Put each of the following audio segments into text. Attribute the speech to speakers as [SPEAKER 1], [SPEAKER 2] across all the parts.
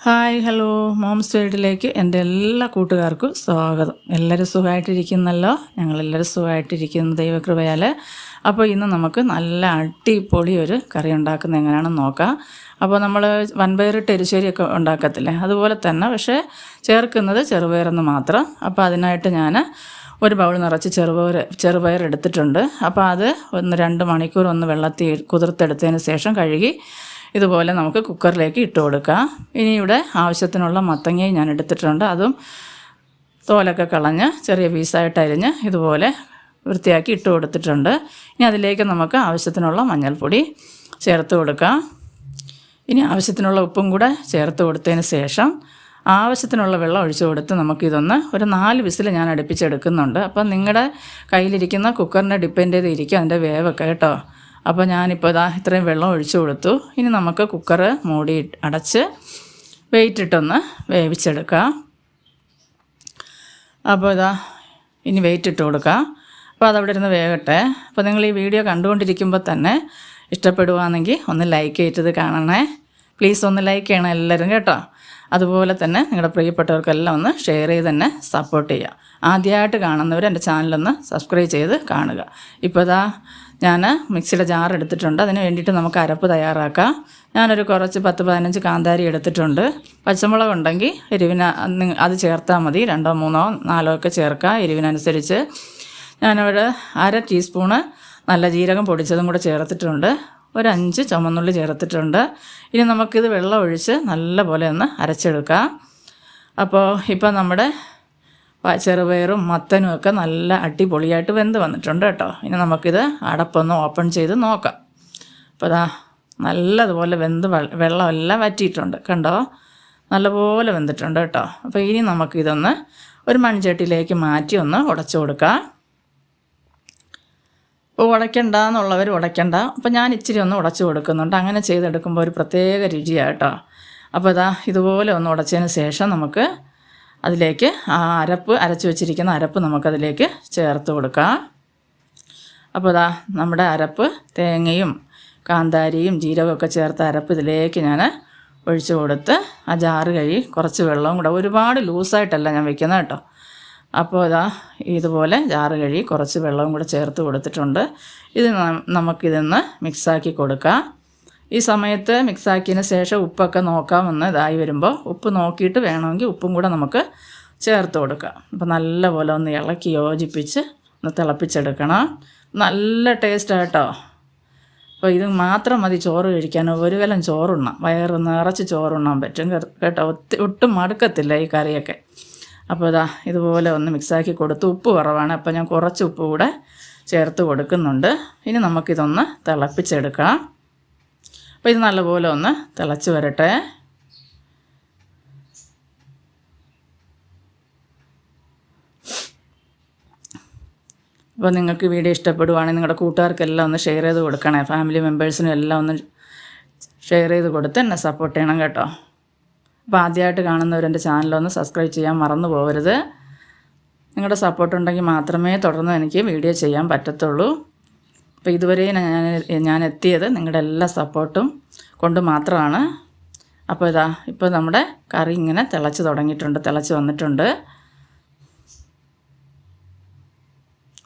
[SPEAKER 1] Hi hello moms വേൾഡിലേക്ക് എൻ്റെ എല്ലാ കൂട്ടുകാർക്കും സ്വാഗതം. എല്ലാവരും സുഖമായിട്ടിരിക്കുന്നല്ലോ. ഞങ്ങളെല്ലാവരും സുഖമായിട്ടിരിക്കുന്നു ദൈവകൃപയാൽ. അപ്പോൾ ഇന്ന് നമുക്ക് നല്ല അടിപൊളി ഒരു കറി ഉണ്ടാക്കുന്നത് എങ്ങനെയാണെന്ന് നോക്കാം. അപ്പോൾ നമ്മൾ വൻപയറിട്ട് എരിശ്ശേരിയൊക്കെ ഉണ്ടാക്കത്തില്ലേ, അതുപോലെ തന്നെ പക്ഷേ ചേർക്കുന്നത് ചെറുപയറെന്ന് മാത്രം. അപ്പോൾ അതിനായിട്ട് ഞാൻ ഒരു ബൗൾ നിറച്ച് ചെറുപയർ എടുത്തിട്ടുണ്ട്. അപ്പോൾ അത് 2 മണിക്കൂർ വെള്ളത്തിൽ കുതിർത്തെടുത്തതിന് ശേഷം കഴുകി ഇതുപോലെ നമുക്ക് കുക്കറിലേക്ക് ഇട്ട് കൊടുക്കാം. ഇനി ഇവിടെ ആവശ്യത്തിനുള്ള മത്തങ്ങയും ഞാൻ എടുത്തിട്ടുണ്ട്. അതും തോലൊക്കെ കളഞ്ഞ് ചെറിയ പീസായിട്ട് അരിഞ്ഞ് ഇതുപോലെ വൃത്തിയാക്കി ഇട്ട് കൊടുത്തിട്ടുണ്ട്. ഇനി അതിലേക്ക് നമുക്ക് ആവശ്യത്തിനുള്ള മഞ്ഞൾപ്പൊടി ചേർത്ത് കൊടുക്കാം. ഇനി ആവശ്യത്തിനുള്ള ഉപ്പും കൂടെ ചേർത്ത് കൊടുത്തതിന് ശേഷം ആവശ്യത്തിനുള്ള വെള്ളം ഒഴിച്ചു കൊടുത്ത് നമുക്കിതൊന്ന് ഒരു 4 വിസിൽ ഞാൻ അടുപ്പിച്ചെടുക്കുന്നുണ്ട്. അപ്പം നിങ്ങളുടെ കയ്യിലിരിക്കുന്ന കുക്കറിനെ ഡിപ്പെൻഡ് ചെയ്തിരിക്കും അതിൻ്റെ വേവൊക്കെ കേട്ടോ. അപ്പോൾ ഞാനിപ്പോൾ ഇത്രയും വെള്ളം ഒഴിച്ചു കൊടുത്തു. ഇനി നമുക്ക് കുക്കർ മൂടി അടച്ച് വെയിറ്റ് ഇട്ടൊന്ന് വേവിച്ചെടുക്കാം. അപ്പോൾ ഇനി വെയിറ്റ് ഇട്ട് കൊടുക്കാം. അപ്പോൾ അതവിടെ ഇരുന്ന് വേകട്ടെ. അപ്പോൾ നിങ്ങൾ ഈ വീഡിയോ കണ്ടുകൊണ്ടിരിക്കുമ്പോൾ തന്നെ ഇഷ്ടപ്പെടുകയാണെങ്കിൽ ഒന്ന് ലൈക്ക് ചെയ്തത് കാണണേ. പ്ലീസ് ഒന്ന് ലൈക്ക് ചെയ്യണം എല്ലാവരും കേട്ടോ. അതുപോലെ തന്നെ നിങ്ങളുടെ പ്രിയപ്പെട്ടവർക്കെല്ലാം ഒന്ന് ഷെയർ ചെയ്ത് തന്നെ സപ്പോർട്ട് ചെയ്യുക. ആദ്യമായിട്ട് കാണുന്നവർ എൻ്റെ ചാനലൊന്ന് സബ്സ്ക്രൈബ് ചെയ്ത് കാണുക. ഇപ്പോൾ ഞാൻ മിക്സിയുടെ ജാർ എടുത്തിട്ടുണ്ട്. അതിന് വേണ്ടിയിട്ട് നമുക്ക് അരപ്പ് തയ്യാറാക്കാം. ഞാനൊരു കുറച്ച് 10-15 കാന്താരി എടുത്തിട്ടുണ്ട്. പച്ചമുളക് ഉണ്ടെങ്കിൽ എരിവിന് അത് ചേർത്താൽ മതി. 2, 3, 4 ഒക്കെ ചേർക്കാം എരിവിനനുസരിച്ച്. ഞാനവിടെ 1/2 ടീസ്പൂണ് നല്ല ജീരകം പൊടിച്ചതും കൂടെ ചേർത്തിട്ടുണ്ട്. ഒരു 5 ചുമന്നുള്ളി ചേർത്തിട്ടുണ്ട്. ഇനി നമുക്കിത് വെള്ളം ഒഴിച്ച് നല്ലപോലെ ഒന്ന് അരച്ചെടുക്കാം. അപ്പോൾ ഇപ്പോൾ നമ്മുടെ ചെറുപയറും മത്തനും ഒക്കെ നല്ല അടിപൊളിയായിട്ട് വെന്ത് വന്നിട്ടുണ്ട് കേട്ടോ. ഇനി നമുക്കിത് അടപ്പൊന്ന് ഓപ്പൺ ചെയ്ത് നോക്കാം. അപ്പോൾ നല്ലതുപോലെ വെന്ത് വെള്ളമെല്ലാം വറ്റിയിട്ടുണ്ട് കണ്ടോ. നല്ലപോലെ വെന്തിട്ടുണ്ട് കേട്ടോ. അപ്പോൾ ഇനി നമുക്കിതൊന്ന് ഒരു മൺചട്ടിയിലേക്ക് മാറ്റി ഒന്ന് ഉടച്ചു കൊടുക്കാം. അപ്പോൾ ഉടയ്ക്കണ്ട എന്നുള്ളവർ ഉടയ്ക്കണ്ട. അപ്പോൾ ഞാൻ ഇച്ചിരി ഒന്ന് ഉടച്ചു കൊടുക്കുന്നുണ്ട്. അങ്ങനെ ചെയ്തെടുക്കുമ്പോൾ ഒരു പ്രത്യേക രുചിയാണ് കേട്ടോ. അപ്പോൾ ഇതുപോലെ ഒന്ന് ഉടച്ചതിന് ശേഷം നമുക്ക് അതിലേക്ക് അരച്ച് വെച്ചിരിക്കുന്ന അരപ്പ് നമുക്കതിലേക്ക് ചേർത്ത് കൊടുക്കാം. അപ്പോൾ നമ്മുടെ അരപ്പ് തേങ്ങയും കാന്താരിയും ജീരകമൊക്കെ ചേർത്ത അരപ്പ് ഇതിലേക്ക് ഞാൻ ഒഴിച്ചു കൊടുത്ത് ആ ജാറ് കഴുകി കുറച്ച് വെള്ളവും കൂടെ, ഒരുപാട് ലൂസായിട്ടല്ല ഞാൻ വെക്കുന്നത് കേട്ടോ. അപ്പോൾ ഇതുപോലെ ജാറ് കഴുകി കുറച്ച് വെള്ളവും കൂടെ ചേർത്ത് കൊടുത്തിട്ടുണ്ട്. ഇത് നമുക്കിതൊന്ന് മിക്സാക്കി കൊടുക്കാം. ഈ സമയത്ത് മിക്സാക്കിയതിന് ശേഷം ഉപ്പൊക്കെ നോക്കാമെന്ന് ഇതായി വരുമ്പോൾ ഉപ്പ് നോക്കിയിട്ട് വേണമെങ്കിൽ ഉപ്പും കൂടെ നമുക്ക് ചേർത്ത് കൊടുക്കാം. അപ്പോൾ നല്ലപോലെ ഒന്ന് ഇളക്കി യോജിപ്പിച്ച് ഒന്ന് തിളപ്പിച്ചെടുക്കണം. നല്ല ടേസ്റ്റായിട്ടോ. അപ്പോൾ ഇത് മാത്രം മതി ചോറ് കഴിക്കാൻ. ഒരു കലം ചോറുണ്ണാം, വയറ് നിറച്ച് ചോറുണ്ണാൻ പറ്റും കേട്ടോ. ഒട്ടും മടുക്കത്തില്ല ഈ കറിയൊക്കെ. അപ്പോൾ ഇതുപോലെ ഒന്ന് മിക്സാക്കി കൊടുത്ത് ഉപ്പ് കുറവാണ്, അപ്പോൾ ഞാൻ കുറച്ച് ഉപ്പ് കൂടെ ചേർത്ത് കൊടുക്കുന്നുണ്ട്. ഇനി നമുക്കിതൊന്ന് തിളപ്പിച്ചെടുക്കാം. അപ്പോൾ ഇത് നല്ലപോലെ ഒന്ന് തിളച്ച് വരട്ടെ. അപ്പോൾ നിങ്ങൾക്ക് വീഡിയോ ഇഷ്ടപ്പെടുവാണെങ്കിൽ നിങ്ങളുടെ കൂട്ടുകാർക്കെല്ലാം ഒന്ന് ഷെയർ ചെയ്ത് കൊടുക്കണേ. ഫാമിലി മെമ്പേഴ്സിനും എല്ലാം ഒന്ന് ഷെയർ ചെയ്ത് കൊടുത്ത് എന്നെ സപ്പോർട്ട് ചെയ്യണം കേട്ടോ. അപ്പോൾ ആദ്യമായിട്ട് കാണുന്നവരെൻ്റെ ചാനലൊന്ന് സബ്സ്ക്രൈബ് ചെയ്യാൻ മറന്നു പോകരുത്. നിങ്ങളുടെ സപ്പോർട്ട് ഉണ്ടെങ്കിൽ മാത്രമേ തുടർന്ന് എനിക്ക് വീഡിയോ ചെയ്യാൻ പറ്റത്തുള്ളൂ. അപ്പോൾ ഇതുവരെ ഞാൻ എത്തിയത് നിങ്ങളുടെ എല്ലാ സപ്പോർട്ടും കൊണ്ട് മാത്രമാണ്. അപ്പോൾ ഇപ്പോൾ നമ്മുടെ കറി ഇങ്ങനെ തിളച്ച് തുടങ്ങിയിട്ടുണ്ട്, തിളച്ച് വന്നിട്ടുണ്ട്.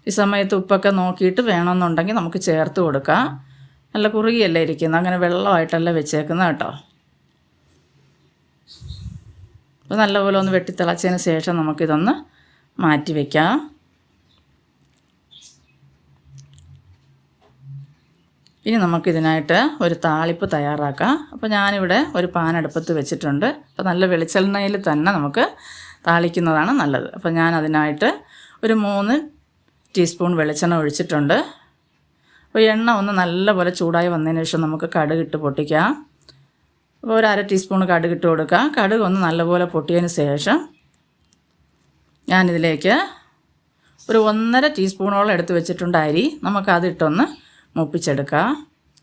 [SPEAKER 1] ഈ സമയത്ത് ഉപ്പൊക്കെ നോക്കിയിട്ട് വേണമെന്നുണ്ടെങ്കിൽ നമുക്ക് ചേർത്ത് കൊടുക്കാം. നല്ല കുറുകിയല്ലേ ഇരിക്കുന്നത്, അങ്ങനെ വെള്ളമായിട്ടല്ല വെച്ചേക്കുന്നത് കേട്ടോ. അപ്പോൾ നല്ലപോലെ ഒന്ന് വെട്ടി തിളച്ചതിന് ശേഷം നമുക്കിതൊന്ന് മാറ്റി വയ്ക്കാം. ഇനി നമുക്കിതിനായിട്ട് ഒരു താളിപ്പ് തയ്യാറാക്കാം. അപ്പോൾ ഞാനിവിടെ ഒരു പാൻ അടുപ്പത്ത് വെച്ചിട്ടുണ്ട്. അപ്പോൾ നല്ല വെളിച്ചെണ്ണയിൽ തന്നെ നമുക്ക് താളിക്കുന്നതാണ് നല്ലത്. അപ്പോൾ ഞാൻ അതിനായിട്ട് ഒരു 3 ടീസ്പൂൺ വെളിച്ചെണ്ണ ഒഴിച്ചിട്ടുണ്ട്. അപ്പോൾ എണ്ണ ഒന്ന് നല്ലപോലെ ചൂടായി വന്നതിന് ശേഷം നമുക്ക് കടുകിട്ട് പൊട്ടിക്കാം. അപ്പോൾ ഒരു 1/2 ടീസ്പൂൺ കടുകിട്ട് കൊടുക്കുക. കടുക് ഒന്ന് നല്ലപോലെ പൊട്ടിയതിന് ശേഷം ഞാനിതിലേക്ക് ഒരു 1.5 ടീസ്പൂണോളം എടുത്ത് വെച്ചിട്ടുണ്ട് അരി. നമുക്കതിട്ടൊന്ന് മൂപ്പിച്ചെടുക്കാം.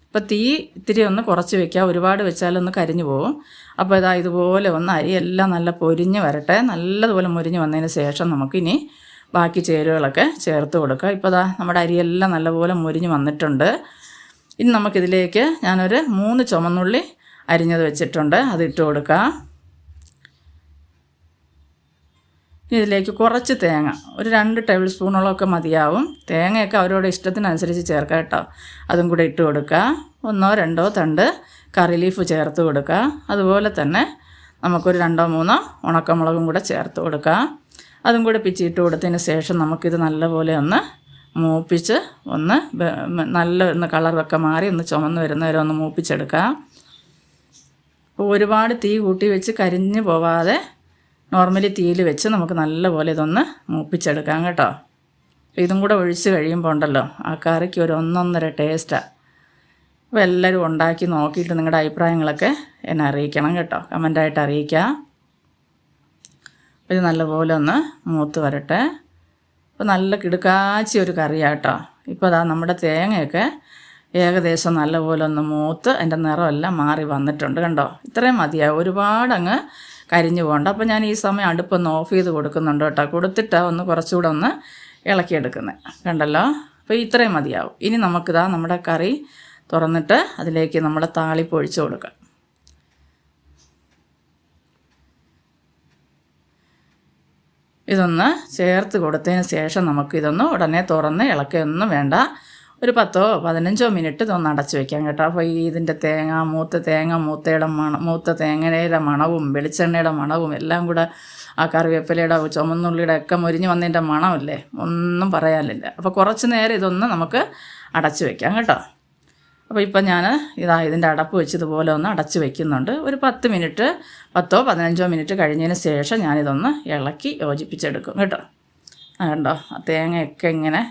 [SPEAKER 1] അപ്പോൾ തീ ഇത്തിരി ഒന്ന് കുറച്ച് വയ്ക്കുക, ഒരുപാട് വെച്ചാലൊന്ന് കരിഞ്ഞു പോകും. അപ്പോൾ ഇതുപോലെ ഒന്ന് അരിയെല്ലാം നല്ല പൊരിഞ്ഞ് വരട്ടെ. നല്ലതുപോലെ മുരിഞ്ഞ് വന്നതിന് ശേഷം നമുക്കിനി ബാക്കി ചേരുവകളൊക്കെ ചേർത്ത് കൊടുക്കുക. ഇപ്പോൾ നമ്മുടെ അരിയെല്ലാം നല്ലപോലെ മുരിഞ്ഞ് വന്നിട്ടുണ്ട്. ഇനി നമുക്കിതിലേക്ക് ഞാനൊരു 3 ചുമന്നുള്ളി അരിഞ്ഞത് വെച്ചിട്ടുണ്ട്, അതിട്ട് കൊടുക്കാം. ഇതിലേക്ക് കുറച്ച് തേങ്ങ, ഒരു 2 ടേബിൾ സ്പൂണോളമൊക്കെ മതിയാവും. തേങ്ങയൊക്കെ അവരവരുടെ ഇഷ്ടത്തിനനുസരിച്ച് ചേർക്കാം കേട്ടോ. അതും കൂടെ ഇട്ട് കൊടുക്കുക. 1 2 തണ്ട് കറി ലീഫ് ചേർത്ത് കൊടുക്കുക. അതുപോലെ തന്നെ നമുക്കൊരു 2 3 ഉണക്കമുളകും കൂടെ ചേർത്ത് കൊടുക്കുക. അതും കൂടെ പിച്ചിട്ട് കൊടുത്തതിന് ശേഷം നമുക്കിത് നല്ലപോലെ ഒന്ന് മൂപ്പിച്ച് ഒന്ന് കളറൊക്കെ മാറി ഒന്ന് ചുമന്ന് വരുന്നവരെ ഒന്ന് മൂപ്പിച്ചെടുക്കാം. അപ്പോൾ ഒരുപാട് തീ കൂട്ടി വെച്ച് കരിഞ്ഞു പോവാതെ നോർമലി തീയിൽ വെച്ച് നമുക്ക് നല്ലപോലെ ഇതൊന്ന് മൂപ്പിച്ചെടുക്കാം കേട്ടോ. ഇതും കൂടെ ഒഴിച്ച് കഴിയുമ്പോൾ ഉണ്ടല്ലോ ആ കറിക്ക് ഒരു 1.5 ടേസ്റ്റാണ്. അപ്പോൾ എല്ലാവരും ഉണ്ടാക്കി നോക്കിയിട്ട് നിങ്ങളുടെ അഭിപ്രായങ്ങളൊക്കെ എന്നെ അറിയിക്കണം കേട്ടോ, കമൻ്റായിട്ട് അറിയിക്കാം. ഇത് നല്ലപോലെ ഒന്ന് മൂത്ത് വരട്ടെ. അപ്പോൾ നല്ല കിടുക്കാച്ചി ഒരു കറിയാട്ടോ. ഇപ്പോൾ അതാ നമ്മുടെ തേങ്ങയൊക്കെ ഏകദേശം നല്ലപോലെ ഒന്ന് മൂത്ത് അതിൻ്റെ നിറമെല്ലാം മാറി വന്നിട്ടുണ്ട് കണ്ടോ. ഇത്രയും മതിയാവും, ഒരുപാട് അങ്ങ് കരിഞ്ഞു പോകണ്ട. അപ്പോൾ ഞാൻ ഈ സമയം അടുപ്പൊന്ന് ഓഫ് ചെയ്ത് കൊടുക്കുന്നുണ്ട് കേട്ടോ. കൊടുത്തിട്ടാണ് ഒന്ന് കുറച്ചുകൂടെ ഒന്ന് ഇളക്കിയെടുക്കുന്നത് കണ്ടല്ലോ. അപ്പോൾ ഇത്രയും മതിയാവും. ഇനി നമുക്കിതാ നമ്മുടെ കറി തുറന്നിട്ട് അതിലേക്ക് നമ്മുടെ താളിപ്പ് ഒഴിച്ച് കൊടുക്കാം. ഇതൊന്ന് ചേർത്ത് കൊടുത്തതിന് ശേഷം നമുക്കിതൊന്ന് ഉടനെ തുറന്ന് ഇളക്കൊന്നും വേണ്ട. ഒരു 10 15 മിനിറ്റ് ഇതൊന്ന് അടച്ച് വയ്ക്കാം കേട്ടോ. അപ്പോൾ ഇതിൻ്റെ മൂത്ത തേങ്ങയുടെ മണവും വെളിച്ചെണ്ണയുടെ മണവും എല്ലാം കൂടെ ആ കറിവേപ്പിലയുടെ ചുമന്നുള്ളിയുടെ ഒക്കെ മുരിഞ്ഞ് വന്നതിൻ്റെ മണമല്ലേ, ഒന്നും പറയാനില്ല. അപ്പോൾ കുറച്ച് നേരം ഇതൊന്ന് നമുക്ക് അടച്ച് വയ്ക്കാം കേട്ടോ. അപ്പോൾ ഇപ്പം ഞാൻ ഇതിൻ്റെ അടപ്പ് വെച്ച് ഇതുപോലെ ഒന്ന് അടച്ച് വയ്ക്കുന്നുണ്ട്. ഒരു 10 മിനിറ്റ് 10 15 മിനിറ്റ് കഴിഞ്ഞതിന് ശേഷം ഞാനിതൊന്ന് ഇളക്കി യോജിപ്പിച്ചെടുക്കും കേട്ടോ. കണ്ടോ, ആ തേങ്ങയൊക്കെ ഇങ്ങനെ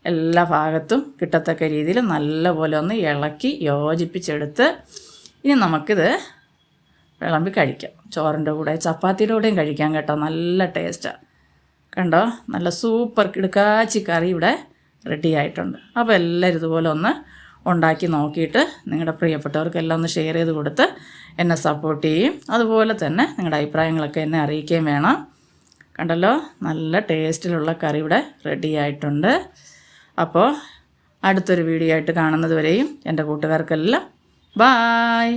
[SPEAKER 1] എല്ലാ ഭാഗത്തും കിട്ടത്തക്ക രീതിയിൽ നല്ലപോലെ ഒന്ന് ഇളക്കി യോജിപ്പിച്ചെടുത്ത് ഇനി നമുക്കിത് വിളമ്പി കഴിക്കാം. ചോറിൻ്റെ കൂടെ ചപ്പാത്തിയുടെ കൂടെയും കഴിക്കാം കേട്ടോ, നല്ല ടേസ്റ്റാണ്. കണ്ടോ, നല്ല സൂപ്പർ കിടുക്കാച്ചി കറി ഇവിടെ റെഡി ആയിട്ടുണ്ട്. അപ്പോൾ എല്ലാവരും ഇതുപോലെ ഒന്ന് ഉണ്ടാക്കി നോക്കിയിട്ട് നിങ്ങളുടെ പ്രിയപ്പെട്ടവർക്കെല്ലാം ഒന്ന് ഷെയർ ചെയ്ത് കൊടുത്ത് എന്നെ സപ്പോർട്ട് ചെയ്യും. അതുപോലെ തന്നെ നിങ്ങളുടെ അഭിപ്രായങ്ങളൊക്കെ എന്നെ അറിയിക്കുകയും വേണം. കണ്ടല്ലോ, നല്ല ടേസ്റ്റിലുള്ള കറി ഇവിടെ റെഡി ആയിട്ടുണ്ട്. അപ്പോൾ അടുത്തൊരു വീഡിയോ ആയിട്ട് കാണുന്നത് വരെയും എൻ്റെ കൂട്ടുകാർക്കെല്ലാം ബായ്.